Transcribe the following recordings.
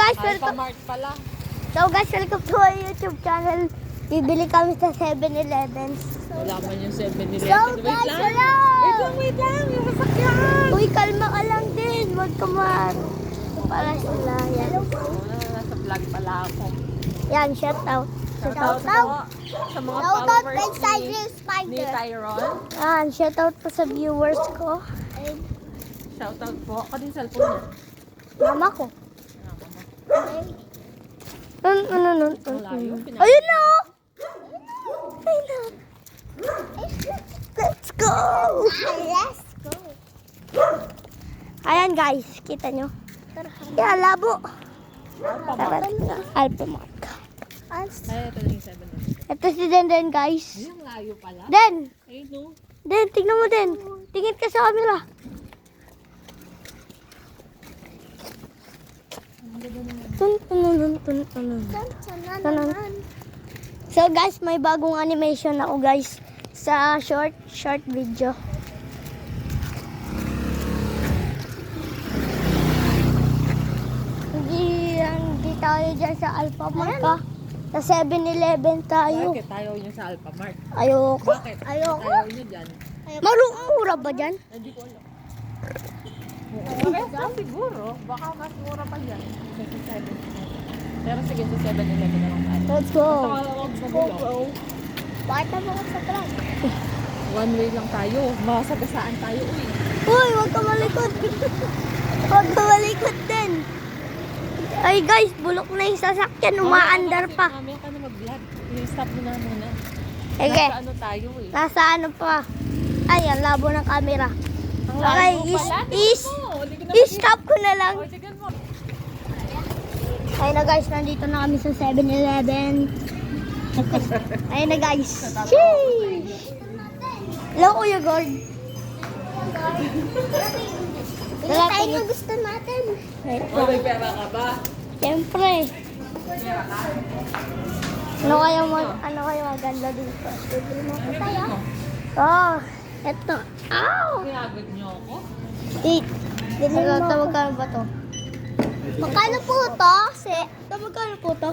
guys, welcome. Alphamart pala. So guys, welcome to our YouTube channel. Bibili kami sa 7-Eleven. Wala man yung 7-Eleven. So Wait guys, lang. hello! Wait lang. Yung sasakyan. Uy, kalma ka lang din. Huwag ka para sila. Yan. Nasa vlog pala ako. Yan, shout out. Shout out po sa mga followers ni Tyron. Yan, shout out po sa viewers ko. Shout out po. Ako din cellphone niya. Mama ko. Malayo. Ayun na! Ayun na. Let's go! Let's go! Ayan guys, kita nyo. Yan, labo. Alphamart. Ay, ito na yung 7-Eleven. Ito si Den guys. Ay, ang layo pala. Den! Ayun no. Den, tingnan mo Den. Tingin ka sa camera. So guys, may bagong animation ako guys sa short video. Hindi tayo dyan sa Alphamart ka. Sa 7-Eleven tayo. Bakit tayo yun sa Alphamart? Ayoko. Bakit? Ayoko. Tayo nyo dyan. Mura ba dyan? Hindi ko alam. Okay, siguro. Baka mas mura pa dyan. Sa 7-Eleven. Pero sige, sa 7-Eleven na lang tayo. Let's go. Sa gulo. Bakit na mga sa truck? One way lang tayo. Masagasaan tayo uwi. Uy, huwag ka malikot. Huwag ka malikot din. Ay guys, bulok na yung sasakyan. Umaandar pa. Mamaya ka na mag-vlog. I-stop mo na muna. Sige. Nasa ano tayo eh. Nasa ano pa? Ay, ang labo ng camera. Ang Okay, layo pala. i-stop ko na lang. Oh, tignan mo. Ayun na guys, nandito na kami sa 7-Eleven. Ayun na guys. Sheesh! Hello, Kuya Gord. Hindi tayo na gusto natin. Oh, may pera ka ba? Siyempre. Ano kaya maganda dito? Bibili mo ko tayo. Oh, eto. Ow! Pinagod niyo ako? Wait. Bibili mo ko. Magkano ba to? Magkano po to? Magkano po to?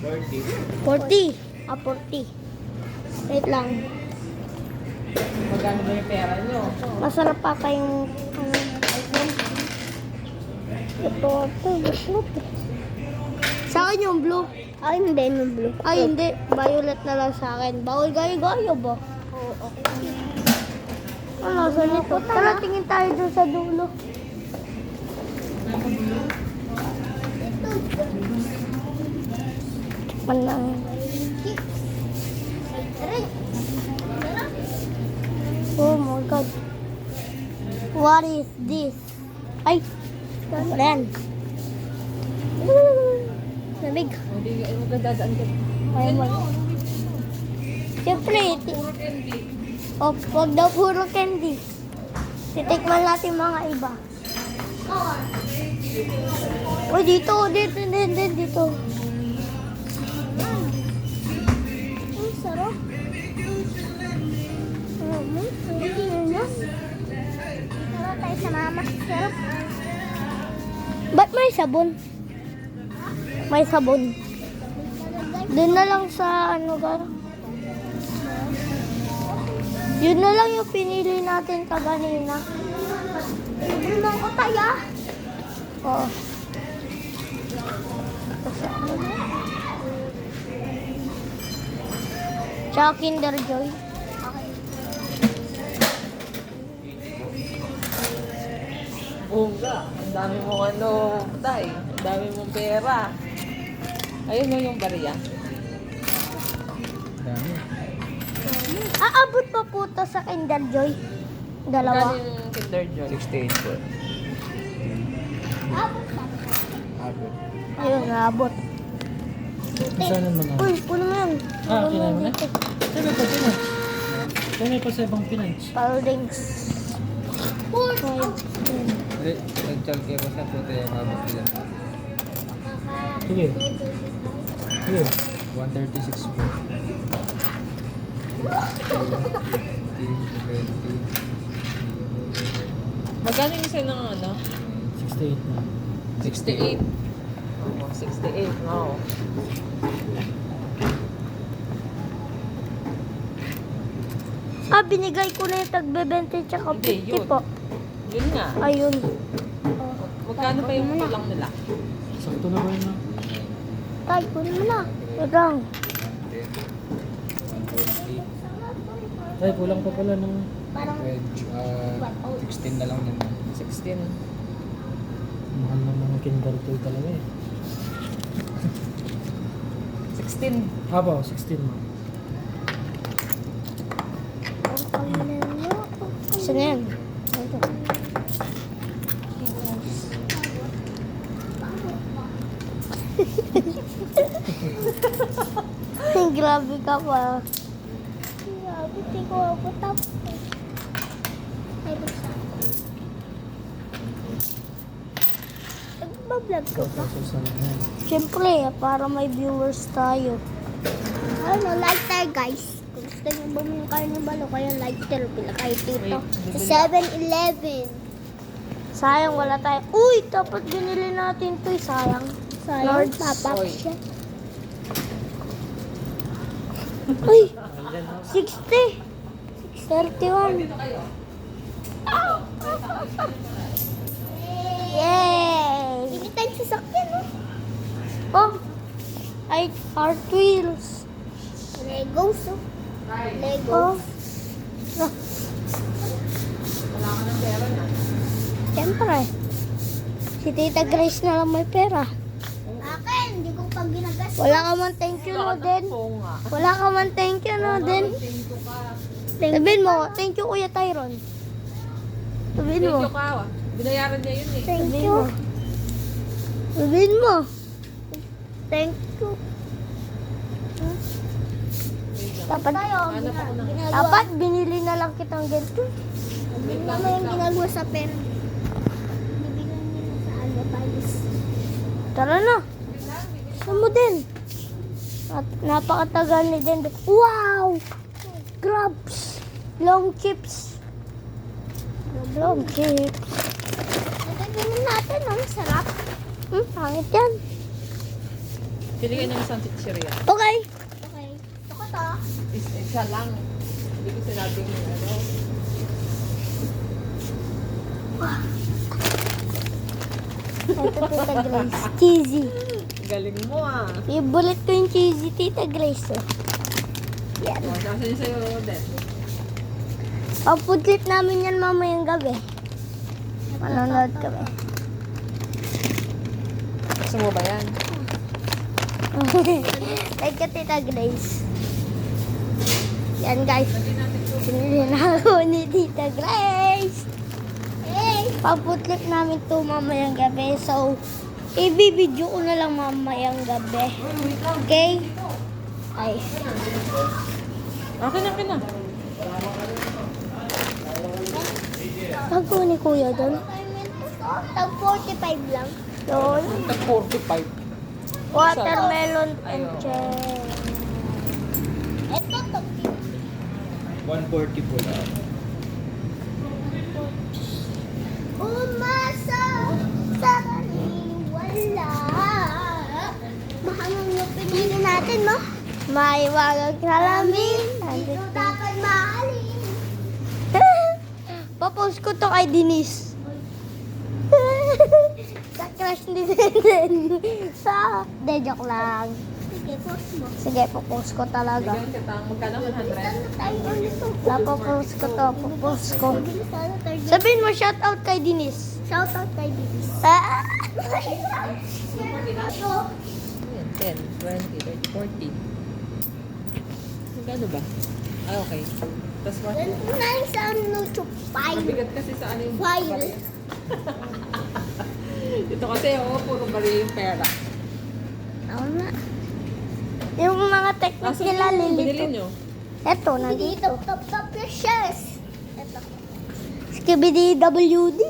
40. 40. 40. Wait lang. Magkano ba yung pera niyo? Masarap pa kayong ito. Sa akin yung blue. Ay, hindi yung blue. Ay, hindi. Violet na lang sa akin. Bawal gayo-gayo ba? Oo, okay. Ano, sa nito? Tara, tingin tayo dun sa dulo. Manang. Oh my God. What is this? Ay, yan. Lamig. Hindi, magdadaan ka. Ay, mag. Siyempre, Puro candy. wag daw puro candy. Titikman natin mga iba. Oh, dito. Ang sarap. Tara tayo sa mama. Sarap. Ba't may sabon? May sabon. Doon na lang sa ano gano'n. Yun na lang yung pinili natin kaganina. Bibili mo ko tayo? Oo. Tsaka Kinder Joy. Bunga. Ang dami mong ano, tay. Ang dami mong pera. Ayun mo yung bariya. Aabot pa po to sa Kinder Joy. Dalawa. Magkano yung Kinder Joy? 68 po. Abot pa. Abot. Ayun, naabot. Saan naman na? Uy, puno mo yan. Ah, kinain mo na? dito. Saan pa pinach? Saan pa sa ibang pinach? Paldings. Nag-check kayo sa puto yung abot nila. Sige. Sige. 136 po. Magkano yung isa ng ano? 68 na. 68. 68, wow. Ah, binigay ko na yung tagbe-20 tsaka Hindi, 50 yun. po. Yun nga. Ayun. Magkano pa yung kulang nila? Sakto na ba yun na? Tay, kunin mo na. Ikaw. Ay, kulang pa pala ng... Parang 16 na lang yun. 16. Mahal ng mga Kinder Toy talaga eh. 16. Apo, 16 mo. Saan yan? Ito. Grabe ka pa. Grabe, di ko ako tapos. Ay, basta. Nagbablog ka pa? Pesos na lang yan. Siyempre, para may viewers tayo. Ano, lighter guys. Kung gusto nyo bumili kayo ng balo, kaya lighter. Pila kayo dito. Wait, Sa 7-Eleven. Sayang, wala tayo. Uy, dapat binili natin to. Sayang. Sayang, Oy. papak siya. Uy, 60. 31. Yay! Hindi tayo sasakyan, no? Oh, ay, Hot Wheels. Legos, oh. Legos. Oh. Wala ka ng pera na. Siyempre. Si Tita Grace na lang may pera. Akin, hindi ko pag ginagas. Wala ka man thank you, no, din. Oo nga. Wala ka man thank you, no, din. Thank you ka. Sabihin mo, thank you, Kuya Tyron. Sabihin Thank mo. you ka. Binayaran niya yun eh. Thank you. Sabihin mo. Thank you. Dapat tayo. Hanap ako ng... Dapat binili na lang kitang ganito. Wait lang, Ano wait yung lang. ginagawa sa pera? Bibigyan niya na sa ano, Paris. Tara na. Saan mo din? At napakatagal ni din. Wow! Grabs! Long chips. Long chips. Nagagawin natin, ang sarap. Pangit yan. Pili ka ng isang chichirya. Okay. Okay. Ito ko to. Isa lang. Hindi ko sinabing ano. Ito, Tita Grace. Cheesy. Galing mo ah. Favorite ko yung cheesy, Tita Grace. Oh. Yan. Oh, sasa niya sa'yo, Rodet. Papudlit namin yan mamayang gabi. Manonood kami. Gusto mo ba yan? Thank you, Tita Grace. Yan, guys. Sinili na ako ni Tita Grace. Hey! Papudlit namin to mamayang gabi. So, i-video ko na lang mamayang gabi. Okay? Ay. Akin na. Pagko ni Kuya doon? Tag 45 lang. Doon. Tag 45. Watermelon and Ayun. cherry. Ito to. 140 po lang. Umasa sa kaniwala. Mahal yung pinili natin, no? May wagang salamin. Dito dapat mahalin. Papost ko to kay Denise. Sa crush ni Denden. De, joke lang. Sige, post mo. Sige, papost ko talaga. Bigyan kita. Magkano? 100? Papost ko to, papost ko. Sabihin mo, shout out kay Denise. Shout out kay Denise. Ayan, 10, 20, 30, 40. Magkano ba? Ah, okay. Tapos what? Nice ano to Mabigat kasi sa ano yung File. bari. Ito kasi, puro bari yung pera. Oo na. Yung mga technique Asan nila yung binili lilito. nyo? Eto, nandito. Top your shares. Eto. Skibidi WD.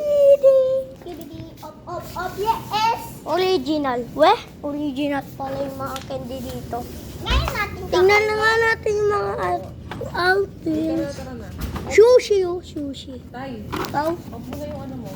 Skibidi op, yes. Original. Weh, original pala yung mga candy dito. Ngayon natin tingnan na nga natin yung mga outfits. Tara na. Sushi, oh, sushi. Tay, Ikaw? off mo na yung ano mo.